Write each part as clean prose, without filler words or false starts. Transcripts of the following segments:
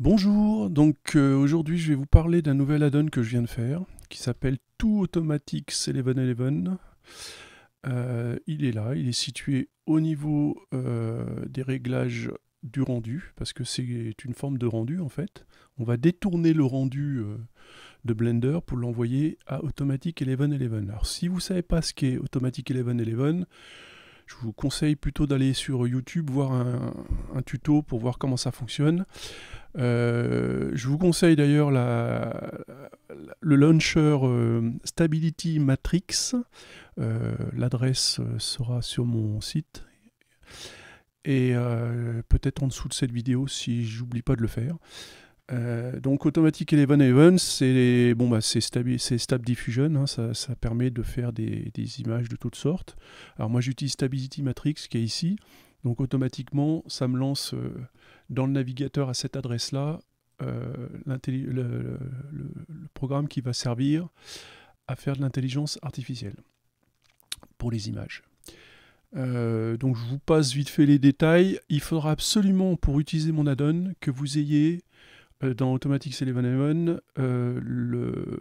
Bonjour, aujourd'hui je vais vous parler d'un nouvel add-on que je viens de faire qui s'appelle ToOutomatics 1111. Il est là, il est situé au niveau des réglages du rendu parce que c'est une forme de rendu en fait. On va détourner le rendu de Blender pour l'envoyer à Automatic 1111. Alors si vous ne savez pas ce qu'est Automatic 1111, je vous conseille plutôt d'aller sur YouTube voir un tuto pour voir comment ça fonctionne. Je vous conseille d'ailleurs le launcher Stability Matrix. L'adresse sera sur mon site et peut-être en dessous de cette vidéo si j'oublie pas de le faire. Donc Automatic 1111, c'est Stab Diffusion, hein, ça permet de faire des images de toutes sortes. Alors moi j'utilise Stability Matrix qui est ici, donc automatiquement ça me lance dans le navigateur à cette adresse-là le programme qui va servir à faire de l'intelligence artificielle pour les images. Donc je vous passe vite fait les détails. Il faudra absolument pour utiliser mon add-on que vous ayez dans Automatic 1111 le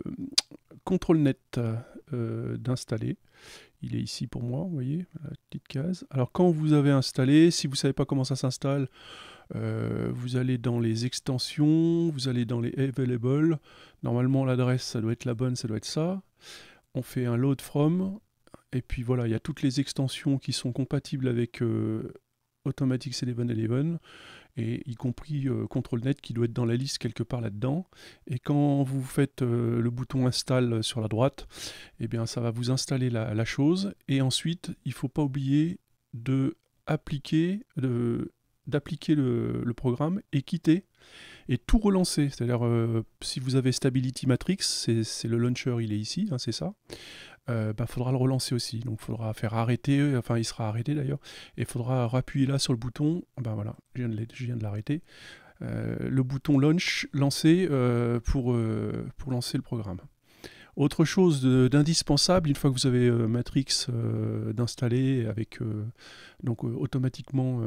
control net d'installer. Il est ici pour moi, vous voyez, la petite case. Alors quand vous avez installé, si vous ne savez pas comment ça s'installe, vous allez dans les extensions, vous allez dans les available. Normalement l'adresse ça doit être la bonne, ça doit être ça. On fait un load from, et puis voilà, il y a toutes les extensions qui sont compatibles avec Automatic 1111, et y compris ControlNet qui doit être dans la liste quelque part là-dedans. Et quand vous faites le bouton install sur la droite, eh bien ça va vous installer la chose. Et ensuite, il ne faut pas oublier d'appliquer le programme et quitter et tout relancer. C'est-à-dire, si vous avez Stability Matrix, c'est le launcher, il est ici, hein, c'est ça. Faudra le relancer aussi. Donc il faudra faire arrêter, enfin il sera arrêté d'ailleurs, et il faudra appuyer là sur le bouton, voilà, je viens de l'arrêter, le bouton launch, lancer pour lancer le programme. Autre chose d'indispensable, une fois que vous avez Matrix d'installer avec automatiquement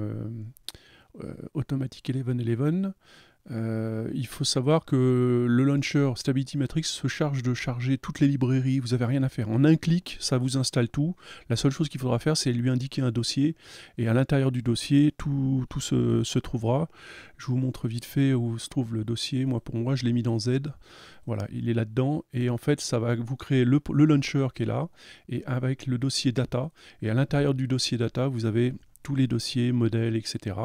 Automatic 1111, il faut savoir que le launcher Stability Matrix se charge de charger toutes les librairies, vous n'avez rien à faire. En un clic, ça vous installe tout. La seule chose qu'il faudra faire, c'est lui indiquer un dossier, et à l'intérieur du dossier, tout se trouvera. Je vous montre vite fait où se trouve le dossier. Pour moi, je l'ai mis dans Z. Voilà, il est là-dedans, et en fait, ça va vous créer le launcher qui est là, et avec le dossier data, et à l'intérieur du dossier data, vous avez tous les dossiers, modèles, etc.,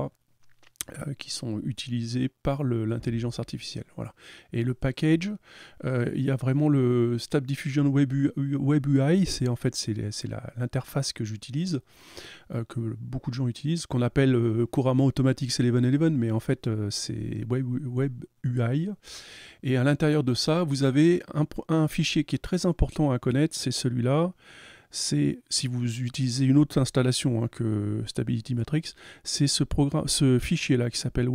qui sont utilisés par l'intelligence artificielle. Voilà. Et le package, il y a vraiment le Stab Diffusion Web UI, c'est l'interface que j'utilise, que beaucoup de gens utilisent, qu'on appelle couramment Automatic 1111, mais en fait c'est Web UI. Et à l'intérieur de ça, vous avez un fichier qui est très important à connaître, c'est celui-là. C'est, si vous utilisez une autre installation que Stability Matrix, c'est ce fichier-là qui s'appelle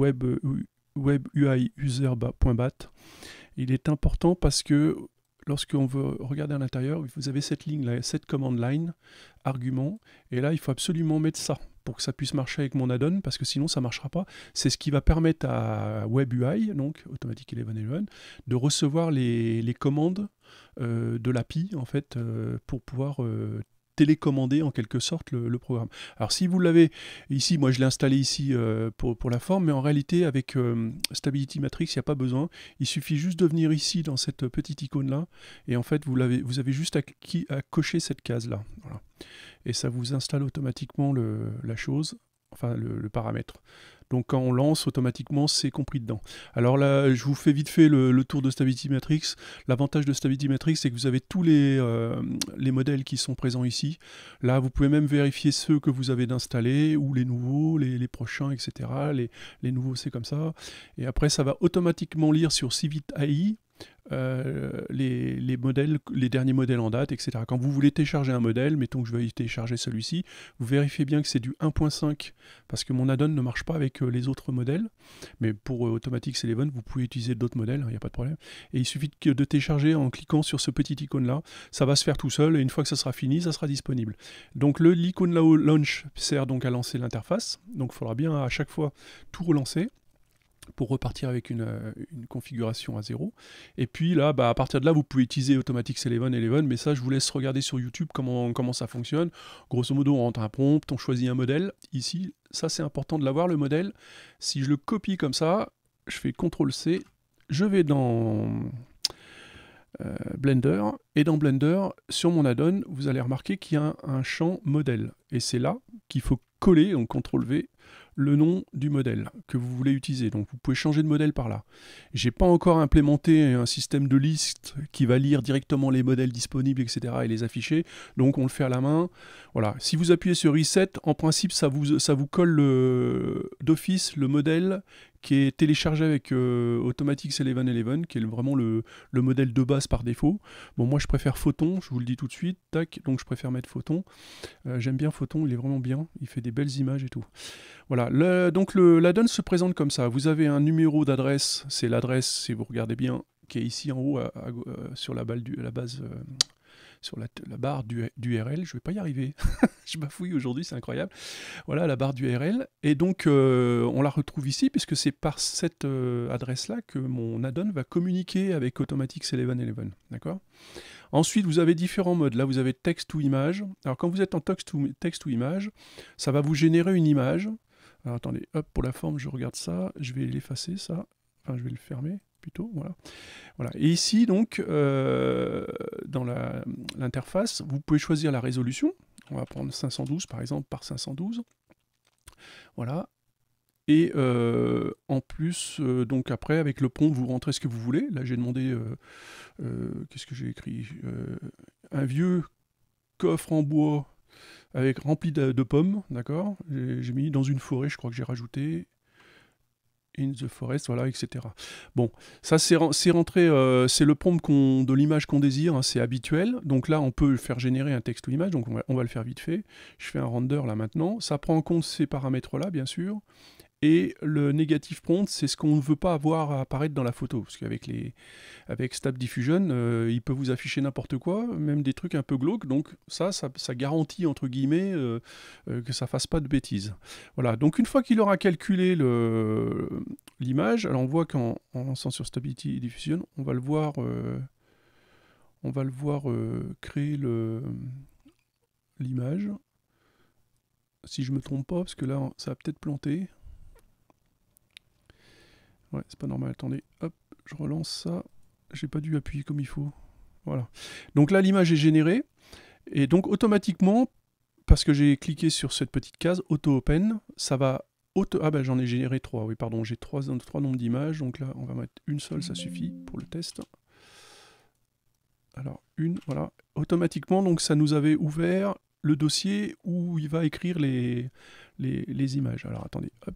webuiuser.bat. Il est important parce que lorsqu'on veut regarder à l'intérieur, vous avez cette ligne-là, cette command line, argument, et là il faut absolument mettre ça pour que ça puisse marcher avec mon add-on, parce que sinon ça ne marchera pas. C'est ce qui va permettre à WebUI, donc Automatic 1111, de recevoir les commandes de l'API en fait, pour pouvoir télécommander en quelque sorte le programme. Alors si vous l'avez ici, moi je l'ai installé ici pour la forme, mais en réalité avec Stability Matrix, il n'y a pas besoin. Il suffit juste de venir ici dans cette petite icône là, et en fait vous avez juste à cocher cette case là. Voilà. Et ça vous installe automatiquement la chose, enfin le paramètre. Donc quand on lance, automatiquement, c'est compris dedans. Alors là, je vous fais vite fait le tour de Stability Matrix. L'avantage de Stability Matrix, c'est que vous avez tous les modèles qui sont présents ici. Là, vous pouvez même vérifier ceux que vous avez d'installés, ou les nouveaux, les prochains, etc. Les nouveaux, c'est comme ça. Et après, ça va automatiquement lire sur Civit AI les modèles, les derniers modèles en date, etc. Quand vous voulez télécharger un modèle, mettons que je vais télécharger celui-ci, vous vérifiez bien que c'est du 1.5, parce que mon add-on ne marche pas avec les autres modèles, mais pour Automatic 11, vous pouvez utiliser d'autres modèles, il n'y a pas de problème. Et il suffit de télécharger en cliquant sur ce petit icône-là, ça va se faire tout seul, et une fois que ça sera fini, ça sera disponible. Donc l'icône launch sert donc à lancer l'interface, donc il faudra bien à chaque fois tout relancer. pour repartir avec une configuration à 0. Et puis là, à partir de là, vous pouvez utiliser Automatics 11, mais ça, je vous laisse regarder sur YouTube comment ça fonctionne. Grosso modo, on rentre un prompt, on choisit un modèle. Ici, ça c'est important de l'avoir, le modèle. Si je le copie comme ça, je fais CTRL-C, je vais dans Blender, et dans Blender, sur mon add-on, vous allez remarquer qu'il y a un champ modèle. Et c'est là qu'il faut coller, donc CTRL-V, le nom du modèle que vous voulez utiliser. Donc vous pouvez changer de modèle par là. J'ai pas encore implémenté un système de liste qui va lire directement les modèles disponibles, etc. et les afficher. Donc on le fait à la main. Voilà. Si vous appuyez sur Reset, en principe, ça vous colle d'office le modèle qui est téléchargé avec Automatics 11, qui est vraiment le modèle de base par défaut. Bon, moi je préfère Photon, je vous le dis tout de suite, tac, donc je préfère mettre Photon. J'aime bien Photon, il est vraiment bien, il fait des belles images et tout. Voilà, donc l'add-on se présente comme ça. Vous avez un numéro d'adresse, c'est l'adresse, si vous regardez bien, qui est ici en haut sur la base sur la barre d'URL. Je vais pas y arriver, je bafouille aujourd'hui, c'est incroyable. Voilà la barre d'URL, et donc on la retrouve ici, puisque c'est par cette adresse-là que mon add-on va communiquer avec Automatics 11, d'accord ? Ensuite, vous avez différents modes. Là, vous avez texte ou image. Alors, quand vous êtes en texte ou image, ça va vous générer une image. Alors, attendez, hop, pour la forme, je regarde ça. Je vais l'effacer, ça. Enfin, je vais le fermer, plutôt, voilà. Et ici, donc, dans l'interface, vous pouvez choisir la résolution. On va prendre 512, par exemple, par 512. Voilà. Et en plus, donc après, avec le prompt, vous rentrez ce que vous voulez. Là, j'ai demandé, qu'est-ce que j'ai écrit un vieux coffre en bois avec rempli de pommes, d'accord. J'ai mis dans une forêt, je crois que j'ai rajouté in the forest, voilà, etc. Bon, ça c'est rentré, c'est le prompt de l'image qu'on désire, hein, c'est habituel. Donc là, on peut faire générer un texte ou image, donc on va le faire vite fait. Je fais un render là maintenant. Ça prend en compte ces paramètres-là, bien sûr. Et le negative prompt, c'est ce qu'on ne veut pas avoir à apparaître dans la photo, parce qu'avec Snap Diffusion, il peut vous afficher n'importe quoi, même des trucs un peu glauques, donc ça garantit, entre guillemets, que ça fasse pas de bêtises. Voilà, donc une fois qu'il aura calculé l'image, alors on voit qu'en lançant sur Stability Diffusion, on va le voir créer l'image. Si je me trompe pas, parce que là, ça va peut-être planter. Ouais, c'est pas normal, attendez, hop, je relance ça, j'ai pas dû appuyer comme il faut, voilà. Donc là, l'image est générée, et donc automatiquement, parce que j'ai cliqué sur cette petite case, Auto-Open, ça va ah ben j'en ai généré 3, oui pardon, j'ai 3 nombres d'images, donc là, on va mettre une seule, ça suffit pour le test. Alors, voilà, automatiquement, donc ça nous avait ouvert le dossier où il va écrire les images. Alors attendez, hop.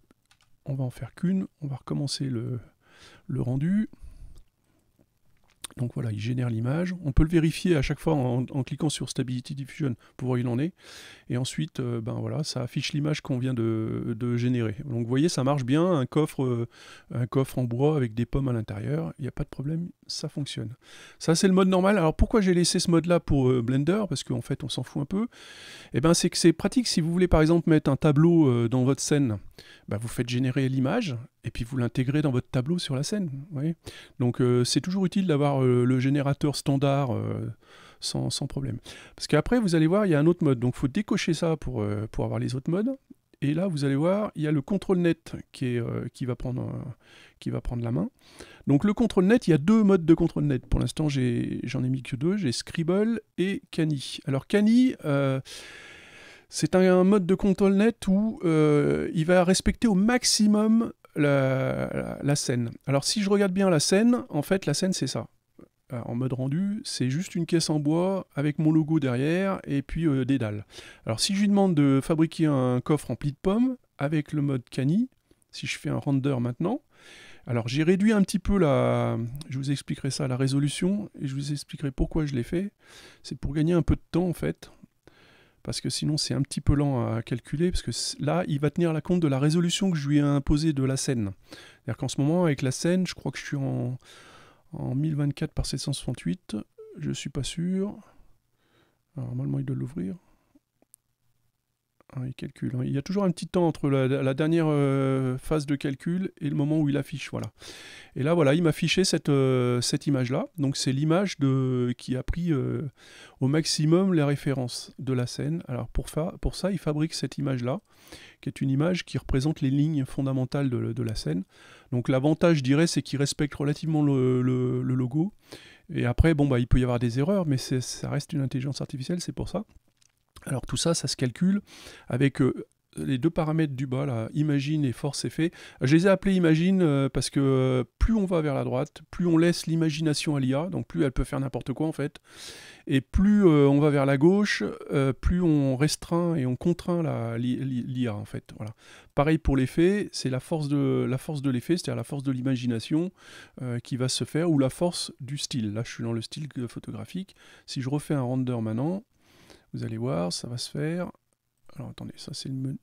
On va en faire qu'une, on va recommencer le rendu. Donc voilà, il génère l'image. On peut le vérifier à chaque fois en cliquant sur Stability Diffusion pour voir où il en est. Et ensuite, ben voilà, ça affiche l'image qu'on vient de générer. Donc vous voyez, ça marche bien, un coffre en bois avec des pommes à l'intérieur, il n'y a pas de problème, ça fonctionne. Ça, c'est le mode normal. Alors pourquoi j'ai laissé ce mode-là pour Blender? Parce qu'en fait, on s'en fout un peu. Et ben, c'est que c'est pratique si vous voulez par exemple mettre un tableau dans votre scène. Ben, vous faites générer l'image et puis vous l'intégrez dans votre tableau sur la scène. Vous voyez, donc c'est toujours utile d'avoir le générateur standard sans problème. Parce qu'après, vous allez voir, il y a un autre mode. Donc il faut décocher ça pour avoir les autres modes. Et là, vous allez voir, il y a le contrôle net qui va prendre la main. Donc le contrôle net, il y a deux modes de contrôle net. Pour l'instant, j'en ai mis que deux. J'ai Scribble et Canny. Alors Canny, c'est un mode de contrôle net où il va respecter au maximum la scène. Alors si je regarde bien la scène, en fait la scène c'est ça. En mode rendu, c'est juste une caisse en bois avec mon logo derrière et puis des dalles. Alors si je lui demande de fabriquer un coffre rempli de pommes avec le mode Canny, si je fais un render maintenant, alors j'ai réduit un petit peu je vous expliquerai ça, la résolution, et je vous expliquerai pourquoi je l'ai fait. C'est pour gagner un peu de temps en fait, parce que sinon c'est un petit peu lent à calculer, parce que là il va tenir la compte de la résolution que je lui ai imposée de la scène. C'est-à-dire qu'en ce moment avec la scène, je crois que je suis en 1024 par 768, je suis pas sûr. Alors, normalement il doit l'ouvrir. Hein, il calcule. Hein. Il y a toujours un petit temps entre la dernière phase de calcul et le moment où il affiche. Voilà. Et là, voilà, il m'a affiché cette image-là. Donc, c'est l'image qui a pris au maximum les références de la scène. Alors, pour ça, il fabrique cette image-là, qui est une image qui représente les lignes fondamentales de la scène. Donc, l'avantage, je dirais, c'est qu'il respecte relativement le logo. Et après, bon, bah, il peut y avoir des erreurs, mais ça reste une intelligence artificielle, c'est pour ça. Alors tout ça, ça se calcule avec les deux paramètres du bas, là, Imagine et Force Effet. Je les ai appelés Imagine parce que plus on va vers la droite, plus on laisse l'imagination à l'IA, donc plus elle peut faire n'importe quoi en fait, et plus on va vers la gauche, plus on restreint et on contraint l'IA en fait. Voilà. Pareil pour l'effet, c'est la force de l'effet, c'est-à-dire la force de l'imagination qui va se faire, ou la force du style. Là je suis dans le style photographique. Si je refais un render maintenant, vous allez voir, ça va se faire. Alors attendez, ça c'est le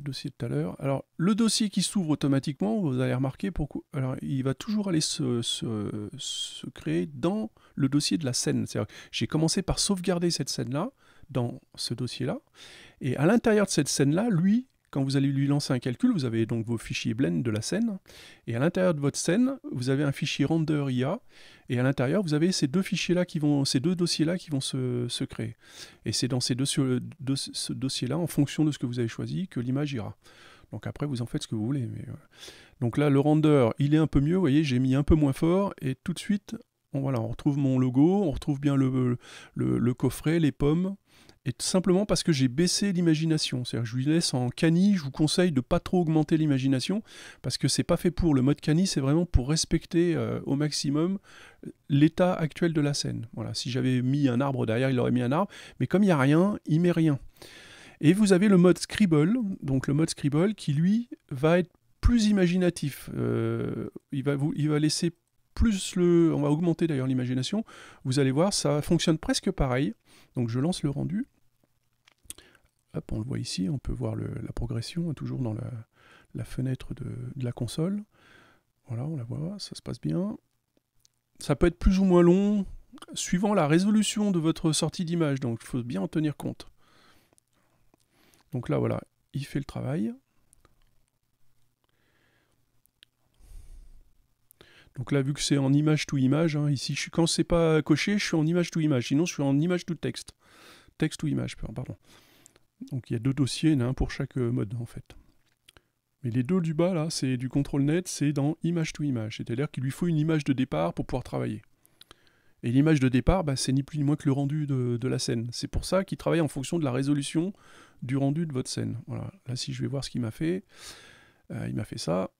dossier de tout à l'heure. Alors le dossier qui s'ouvre automatiquement, vous allez remarquer pourquoi. Alors il va toujours aller se créer dans le dossier de la scène. C'est-à-dire j'ai commencé par sauvegarder cette scène-là dans ce dossier-là. Et à l'intérieur de cette scène-là, lui, quand vous allez lui lancer un calcul, vous avez donc vos fichiers blend de la scène. Et à l'intérieur de votre scène, vous avez un fichier render IA. Et à l'intérieur, vous avez ces deux fichiers-là ces deux dossiers-là qui vont se créer. Et c'est dans ce dossier-là, en fonction de ce que vous avez choisi, que l'image ira. Donc après, vous en faites ce que vous voulez. Donc là, le render, il est un peu mieux. Vous voyez, j'ai mis un peu moins fort. Et tout de suite, on retrouve mon logo, on retrouve bien le coffret, les pommes. Et tout simplement parce que j'ai baissé l'imagination. C'est-à-dire que je lui laisse en Cani, je vous conseille de ne pas trop augmenter l'imagination, parce que c'est pas fait pour. Le mode Cani, c'est vraiment pour respecter au maximum l'état actuel de la scène. Voilà. Si j'avais mis un arbre derrière, il aurait mis un arbre, mais comme il n'y a rien, il met rien. Et vous avez le mode Scribble, donc le mode Scribble qui lui va être plus imaginatif. Il va laisser plus on va augmenter d'ailleurs l'imagination. Vous allez voir, ça fonctionne presque pareil. Donc je lance le rendu. Hop, on le voit ici, on peut voir la progression, toujours dans la fenêtre de la console. Voilà, on la voit, ça se passe bien. Ça peut être plus ou moins long, suivant la résolution de votre sortie d'image, donc il faut bien en tenir compte. Donc là, voilà, il fait le travail. Donc là, vu que c'est en image to image, hein, ici, quand c'est pas coché, je suis en image to image. Sinon, je suis en image to texte. Texte to image, pardon. Donc il y a deux dossiers, il y en a un pour chaque mode, en fait. Mais les deux du bas, là, c'est du contrôle net, c'est dans image to image. C'est-à-dire qu'il lui faut une image de départ pour pouvoir travailler. Et l'image de départ, bah, c'est ni plus ni moins que le rendu de la scène. C'est pour ça qu'il travaille en fonction de la résolution du rendu de votre scène. Voilà. Là, si je vais voir ce qu'il m'a fait, il m'a fait ça.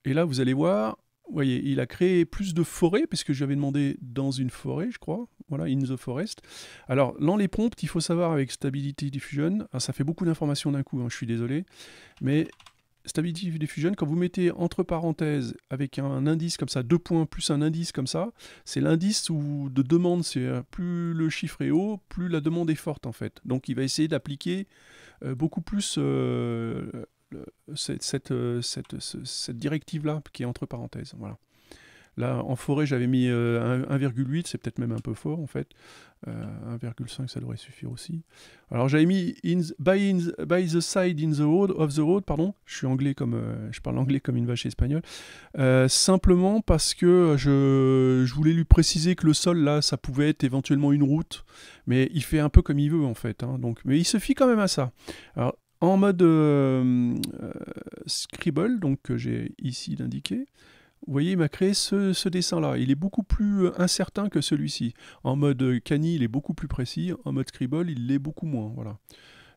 Et là, vous allez voir, vous voyez, il a créé plus de forêts, parce que j'avais demandé dans une forêt, je crois. Voilà, in the forest. Alors, dans les prompts, il faut savoir avec Stability Diffusion, ça fait beaucoup d'informations d'un coup, hein, je suis désolé, mais Stability Diffusion, quand vous mettez entre parenthèses avec un indice comme ça, 2 points plus un indice comme ça, c'est l'indice de demande, c'est plus le chiffre est haut, plus la demande est forte en fait. Donc il va essayer d'appliquer beaucoup plus cette directive-là qui est entre parenthèses. Voilà. Là, en forêt, j'avais mis 1,8, c'est peut-être même un peu fort en fait. 1,5, ça devrait suffire aussi. Alors j'avais mis by the side of the road, pardon. Je parle anglais comme une vache espagnole. Simplement parce que je voulais lui préciser que le sol là, ça pouvait être éventuellement une route, mais il fait un peu comme il veut en fait. Hein, donc, mais il se fie quand même à ça. Alors en mode Scribble, donc que j'ai ici d'indiquer. Vous voyez, il m'a créé ce dessin-là. Il est beaucoup plus incertain que celui-ci. En mode Cani, il est beaucoup plus précis. En mode Scribble, il l'est beaucoup moins. Voilà.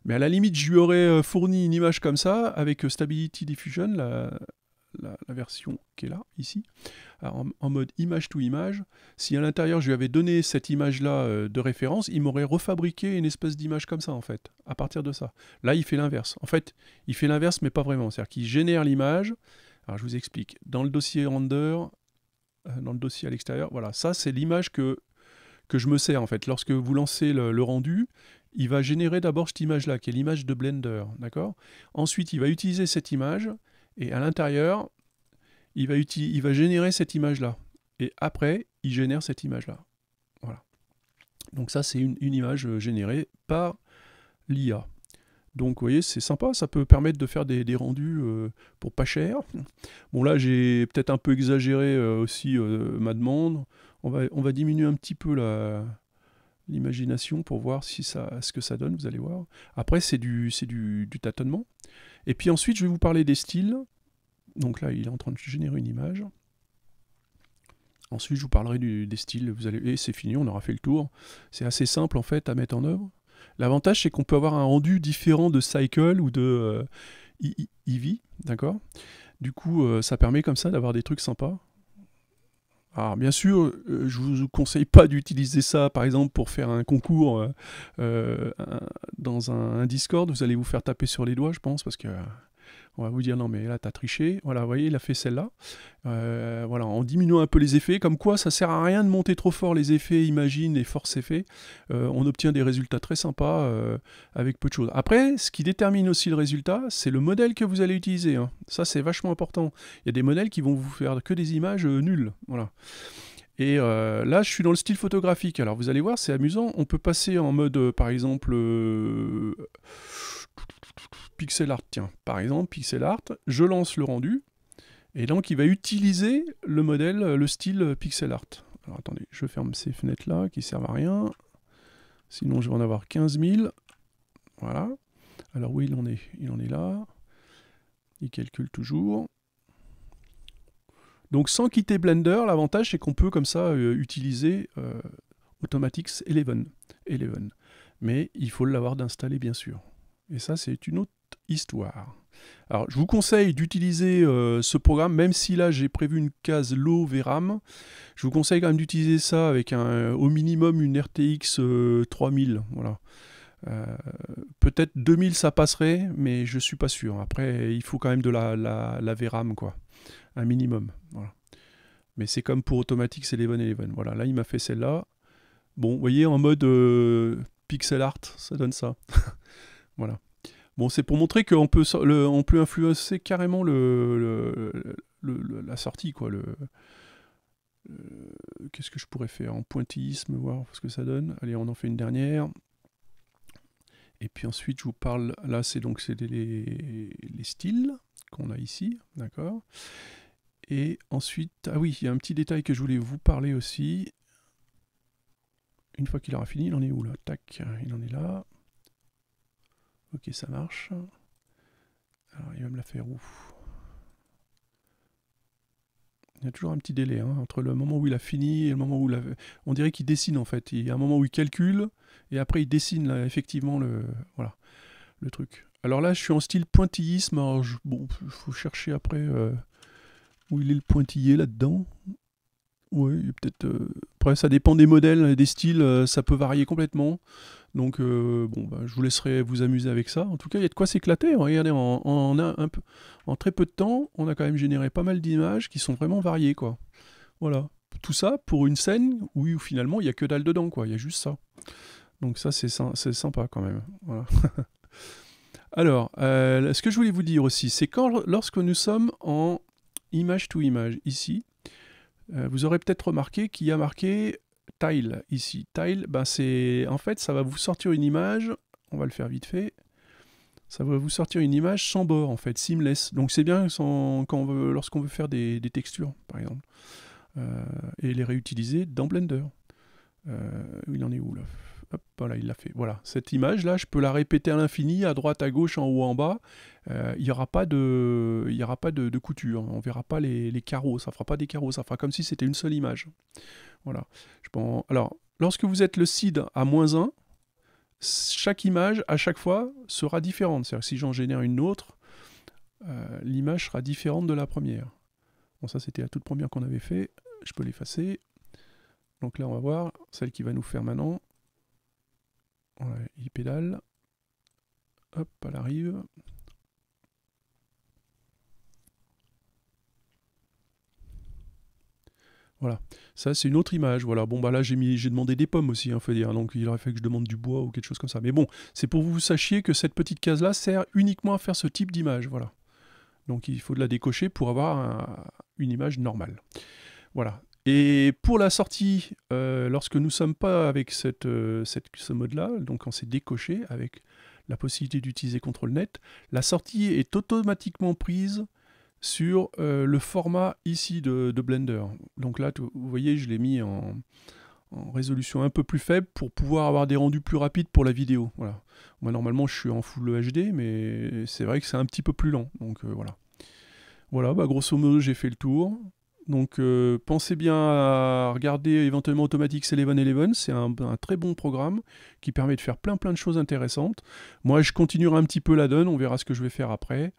Mais à la limite, je lui aurais fourni une image comme ça, avec Stability Diffusion, la version qui est là, ici, alors, en mode image to image. Si à l'intérieur, je lui avais donné cette image-là de référence, il m'aurait refabriqué une espèce d'image comme ça, en fait, à partir de ça. Là, il fait l'inverse. En fait, il fait l'inverse, mais pas vraiment. C'est-à-dire qu'il génère l'image. Alors je vous explique, dans le dossier render, dans le dossier à l'extérieur, voilà, ça c'est l'image que je me sers en fait. Lorsque vous lancez le rendu, il va générer d'abord cette image-là, qui est l'image de Blender, d'accord? Ensuite, il va utiliser cette image, et à l'intérieur, il va générer cette image-là. Et après, il génère cette image-là. Voilà. Donc ça, c'est une image générée par l'IA. Donc vous voyez, c'est sympa, ça peut permettre de faire des rendus pour pas cher. Bon là, j'ai peut-être un peu exagéré aussi ma demande. On va diminuer un petit peu l'imagination pour voir si ce que ça donne, vous allez voir. Après, c'est du tâtonnement. Et puis ensuite, je vais vous parler des styles. Donc là, il est en train de générer une image. Ensuite, je vous parlerai des styles. Et c'est fini, on aura fait le tour. C'est assez simple en fait à mettre en œuvre. L'avantage, c'est qu'on peut avoir un rendu différent de Cycle ou de Eevee, d'accord? Du coup, ça permet comme ça d'avoir des trucs sympas. Alors bien sûr, je ne vous conseille pas d'utiliser ça, par exemple, pour faire un concours dans un Discord. Vous allez vous faire taper sur les doigts, je pense, parce que on va vous dire non mais là t'as triché. Voilà, vous voyez, il a fait celle-là. Voilà, en diminuant un peu les effets, comme quoi ça sert à rien de monter trop fort les effets, imagine et force effets. On obtient des résultats très sympas avec peu de choses. Après, ce qui détermine aussi le résultat, c'est le modèle que vous allez utiliser, hein. Ça c'est vachement important. Il y a des modèles qui vont vous faire que des images nulles. Voilà. Et là, je suis dans le style photographique. Alors, vous allez voir, c'est amusant. On peut passer en mode, par exemple, pixel art. Tiens, par exemple, pixel art. Je lance le rendu. Et donc, il va utiliser le modèle, le style pixel art. Alors, attendez, je ferme ces fenêtres-là qui servent à rien. Sinon, je vais en avoir 15 000. Voilà. Alors, où il en est? Il en est là. Il calcule toujours. Donc sans quitter Blender, l'avantage c'est qu'on peut comme ça utiliser Automatics 11. Mais il faut l'avoir d'installer bien sûr. Et ça c'est une autre histoire. Alors je vous conseille d'utiliser ce programme, même si là j'ai prévu une case low VRAM, je vous conseille quand même d'utiliser ça avec au minimum une RTX 3000. Voilà. Peut-être 2000 ça passerait, mais je suis pas sûr. Après il faut quand même de la VRAM quoi. Un minimum. Voilà. Mais c'est comme pour Automatics 11. Voilà, là il m'a fait celle-là. Bon, vous voyez, en mode pixel art, ça donne ça. Voilà. Bon, c'est pour montrer qu'on peut, on peut influencer carrément la sortie, quoi. Qu'est-ce que je pourrais faire en pointillisme, voir ce que ça donne. Allez, on en fait une dernière. Et puis ensuite, je vous parle, là, c'est donc les styles qu'on a ici, d'accord? Et ensuite, ah oui, il y a un petit détail que je voulais vous parler aussi. Une fois qu'il aura fini, il en est où là? Tac, il en est là. Ok, ça marche. Alors, il va me la faire où? Il y a toujours un petit délai hein, entre le moment où il a fini et le moment où on dirait qu'il dessine en fait. Il y a un moment où il calcule et après il dessine là, effectivement voilà, le truc. Alors là, je suis en style pointillisme. Alors, bon, il faut chercher après où il est le pointillé là-dedans. Oui, peut-être. Après, ça dépend des modèles, des styles, ça peut varier complètement. Donc, bon, bah, je vous laisserai vous amuser avec ça. En tout cas, il y a de quoi s'éclater. Regardez, en très peu de temps, on a quand même généré pas mal d'images qui sont vraiment variées, quoi. Voilà. Tout ça pour une scène où finalement, il n'y a que dalle dedans, quoi. Il y a juste ça. Donc ça, c'est sympa quand même. Voilà. Alors, ce que je voulais vous dire aussi, c'est lorsque nous sommes en image to image, ici, vous aurez peut-être remarqué qu'il y a marqué Tile ici. Tile, ben en fait, ça va vous sortir une image, on va le faire vite fait, ça va vous sortir une image sans bord, en fait, seamless. Donc c'est bien lorsqu'on veut faire des textures, par exemple, et les réutiliser dans Blender. Il en est où là? Hop, voilà, il l'a fait. Voilà, cette image-là, je peux la répéter à l'infini, à droite, à gauche, en haut, en bas. Il n'y aura pas de couture. On ne verra pas les carreaux. Ça ne fera pas des carreaux. Ça fera comme si c'était une seule image. Voilà. Alors, lorsque vous êtes le seed à -1, chaque image, à chaque fois, sera différente. C'est-à-dire que si j'en génère une autre, l'image sera différente de la première. Bon, ça, c'était la toute première qu'on avait fait. Je peux l'effacer. Donc là, on va voir celle qui va nous faire maintenant. Ouais, il pédale. Hop, elle arrive. Voilà, ça c'est une autre image. Voilà, bon bah là j'ai demandé des pommes aussi, faut dire. Donc il aurait fallu que je demande du bois ou quelque chose comme ça. Mais bon, c'est pour que vous sachiez que cette petite case là sert uniquement à faire ce type d'image. Voilà. Donc il faut de la décocher pour avoir une image normale. Voilà. Et pour la sortie, lorsque nous ne sommes pas avec ce mode-là, donc quand c'est décoché avec la possibilité d'utiliser CtrlNet, la sortie est automatiquement prise sur le format ici de Blender. Donc là, vous voyez, je l'ai mis en résolution un peu plus faible pour pouvoir avoir des rendus plus rapides pour la vidéo. Voilà. Moi, normalement, je suis en Full HD, mais c'est vrai que c'est un petit peu plus lent. Donc voilà. Voilà, bah, grosso modo, j'ai fait le tour. Donc pensez bien à regarder éventuellement Automatics 1111, c'est un très bon programme qui permet de faire plein de choses intéressantes. Moi je continuerai un petit peu la donne, on verra ce que je vais faire après.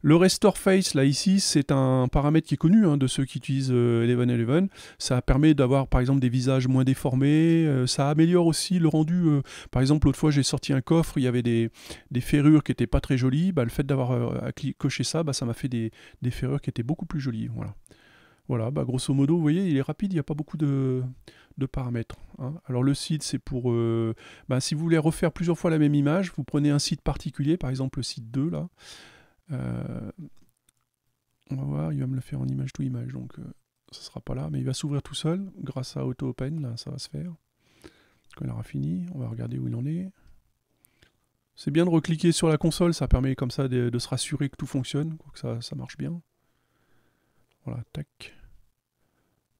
Le Restore Face, là ici, c'est un paramètre qui est connu de ceux qui utilisent 1111. Ça permet d'avoir par exemple des visages moins déformés, ça améliore aussi le rendu. Par exemple, l'autre fois j'ai sorti un coffre, il y avait des ferrures qui n'étaient pas très jolies. Bah, le fait d'avoir coché ça, bah, ça m'a fait des ferrures qui étaient beaucoup plus jolies. Voilà. Voilà, bah grosso modo, vous voyez, il est rapide, il n'y a pas beaucoup de paramètres. Alors le site, c'est pour... si vous voulez refaire plusieurs fois la même image, vous prenez un site particulier, par exemple le site 2, là. On va voir, il va me le faire en image to image, donc ça ne sera pas là, mais il va s'ouvrir tout seul, grâce à Auto Open, là, ça va se faire. Quand il aura fini, on va regarder où il en est. C'est bien de recliquer sur la console, ça permet comme ça de se rassurer que tout fonctionne, que ça marche bien. Voilà, tac.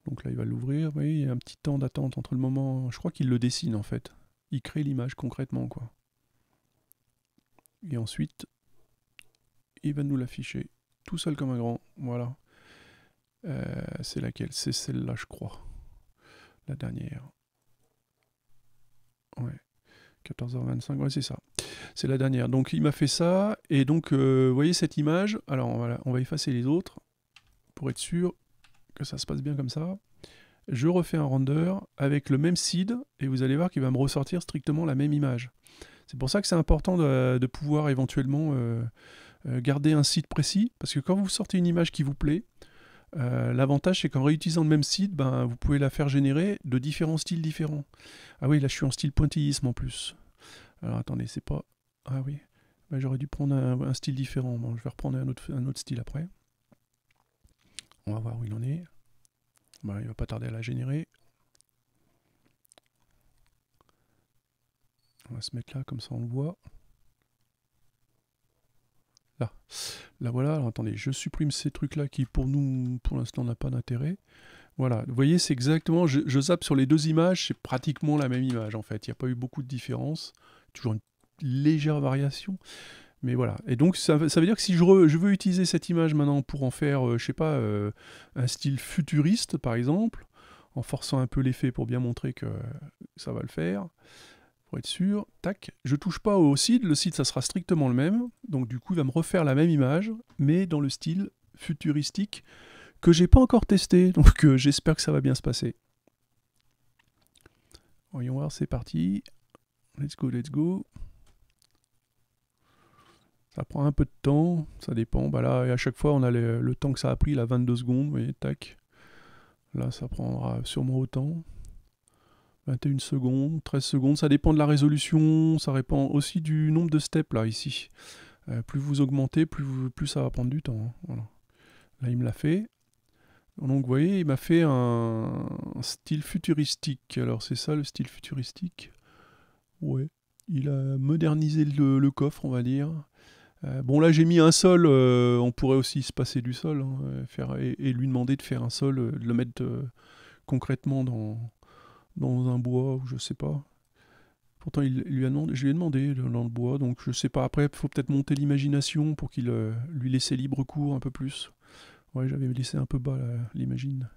Donc là, il va l'ouvrir. Vous voyez, il y a un petit temps d'attente entre le moment... Je crois qu'il le dessine, en fait. Il crée l'image concrètement, quoi. Et ensuite, il va nous l'afficher. Tout seul comme un grand. Voilà. C'est laquelle? C'est celle-là, je crois. La dernière. Ouais. 14h25, ouais, c'est ça. C'est la dernière. Donc, il m'a fait ça. Et donc, vous voyez cette image. Alors, on va effacer les autres pour être sûr que ça se passe bien comme ça. Je refais un render avec le même seed et vous allez voir qu'il va me ressortir strictement la même image. C'est pour ça que c'est important de pouvoir éventuellement garder un seed précis, parce que quand vous sortez une image qui vous plaît, l'avantage c'est qu'en réutilisant le même seed, vous pouvez la faire générer de différents styles différents. Ah oui, là je suis en style pointillisme en plus. Alors attendez, c'est pas... Ah oui, j'aurais dû prendre un style différent. Bon, je vais reprendre un autre style après. On va voir où il en est. Il va pas tarder à la générer. On va se mettre là, comme ça on le voit. Là. Là voilà, alors attendez, je supprime ces trucs-là qui pour nous, pour l'instant, n'a pas d'intérêt. Voilà, vous voyez, c'est exactement, je zappe sur les deux images, c'est pratiquement la même image en fait. Il n'y a pas eu beaucoup de différence. Toujours une légère variation. Mais voilà. Et donc, ça veut dire que si je veux utiliser cette image maintenant pour en faire, je sais pas, un style futuriste, par exemple, en forçant un peu l'effet pour bien montrer que ça va le faire, pour être sûr, tac, je touche pas au seed, le seed ça sera strictement le même, donc du coup il va me refaire la même image, mais dans le style futuristique que j'ai pas encore testé, donc j'espère que ça va bien se passer. Voyons voir, c'est parti. Let's go, let's go. Ça prend un peu de temps, ça dépend. Bah là, et à chaque fois, on a le temps que ça a pris, là, 22 secondes, vous voyez, tac. Là, ça prendra sûrement autant. 21 secondes, 13 secondes, ça dépend de la résolution, ça dépend aussi du nombre de steps, là, ici. Plus vous augmentez, plus ça va prendre du temps. Hein. Voilà. Là, il me l'a fait. Donc, vous voyez, il m'a fait un style futuristique. Alors, c'est ça, le style futuristique? Ouais. Il a modernisé le coffre, on va dire. Bon là j'ai mis un sol, on pourrait aussi se passer du sol, hein, et lui demander de faire un sol, de le mettre concrètement dans un bois ou je sais pas. Pourtant je lui ai demandé dans le bois, donc je sais pas, après il faut peut-être monter l'imagination pour qu'il lui laisser libre cours un peu plus. Ouais, j'avais laissé un peu bas l'imagine.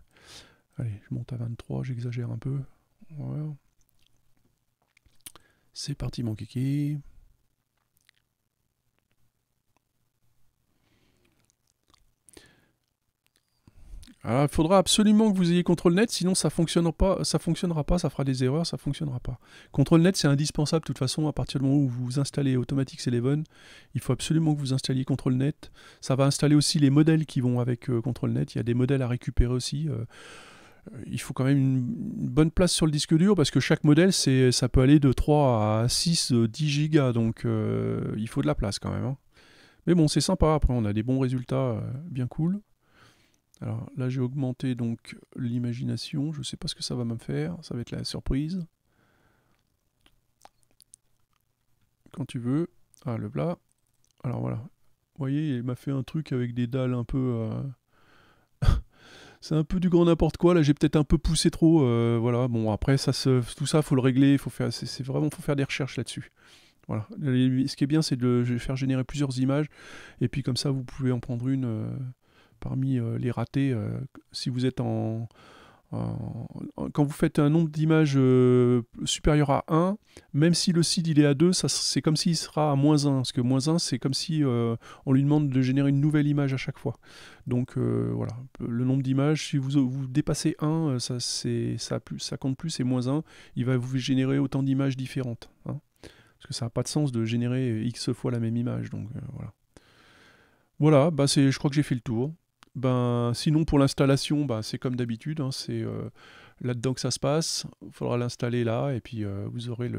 Allez, je monte à 23, j'exagère un peu. Voilà. C'est parti mon kiki. Alors, il faudra absolument que vous ayez CtrlNet, sinon ça fonctionnera pas, ça fera des erreurs, ça fonctionnera pas. CtrlNet c'est indispensable de toute façon, à partir du moment où vous installez Automatics 11, il faut absolument que vous installiez CtrlNet. Ça va installer aussi les modèles qui vont avec CtrlNet, il y a des modèles à récupérer aussi. Il faut quand même une bonne place sur le disque dur, parce que chaque modèle, ça peut aller de 3 à 6, 10 gigas, donc il faut de la place quand même. Hein. Mais bon, c'est sympa, après on a des bons résultats bien cool. Alors là j'ai augmenté donc l'imagination, je ne sais pas ce que ça va me faire, ça va être la surprise. Quand tu veux. Ah, le plat. Alors voilà. Vous voyez, il m'a fait un truc avec des dalles un peu... C'est un peu du grand n'importe quoi. Là, j'ai peut-être un peu poussé trop. Voilà. Bon, après, tout ça, faut le régler. Faut faire, c'est vraiment, faut faire des recherches là-dessus. Voilà. Ce qui est bien, c'est de faire générer plusieurs images. Et puis comme ça, vous pouvez en prendre une parmi les ratés. Si vous êtes quand vous faites un nombre d'images supérieur à 1, même si le seed il est à 2, c'est comme s'il sera à -1. Parce que -1, c'est comme si on lui demande de générer une nouvelle image à chaque fois. Donc voilà, le nombre d'images, si vous dépassez 1, ça compte plus, c'est -1. Il va vous générer autant d'images différentes, hein. Parce que ça n'a pas de sens de générer X fois la même image. Donc voilà. Voilà, bah je crois que j'ai fait le tour. Ben, sinon, pour l'installation, bah, c'est comme d'habitude, hein, c'est là-dedans que ça se passe. Il faudra l'installer là, et puis vous aurez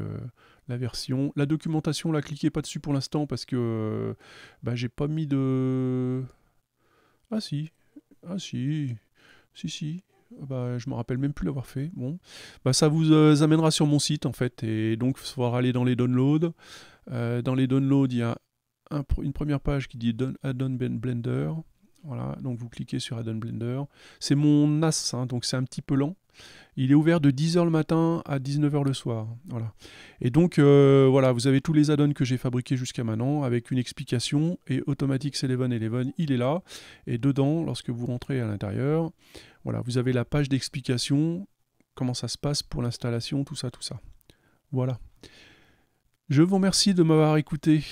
la version. La documentation, là, cliquez pas dessus pour l'instant, parce que bah, j'ai pas mis de... Ah si, ah si. Ah bah, je me rappelle même plus l'avoir fait. Bon, bah, ça vous amènera sur mon site, en fait, et donc il faudra aller dans les downloads. Dans les downloads, il y a une première page qui dit Add-on Blender. Voilà, donc vous cliquez sur Add-on Blender. C'est mon NAS, hein, donc c'est un petit peu lent. Il est ouvert de 10h le matin à 19h le soir. Voilà. Et donc, voilà, vous avez tous les add-ons que j'ai fabriqués jusqu'à maintenant avec une explication. Et Automatics 11, il est là. Et dedans, lorsque vous rentrez à l'intérieur, voilà, vous avez la page d'explication, comment ça se passe pour l'installation, tout ça, tout ça. Voilà. Je vous remercie de m'avoir écouté.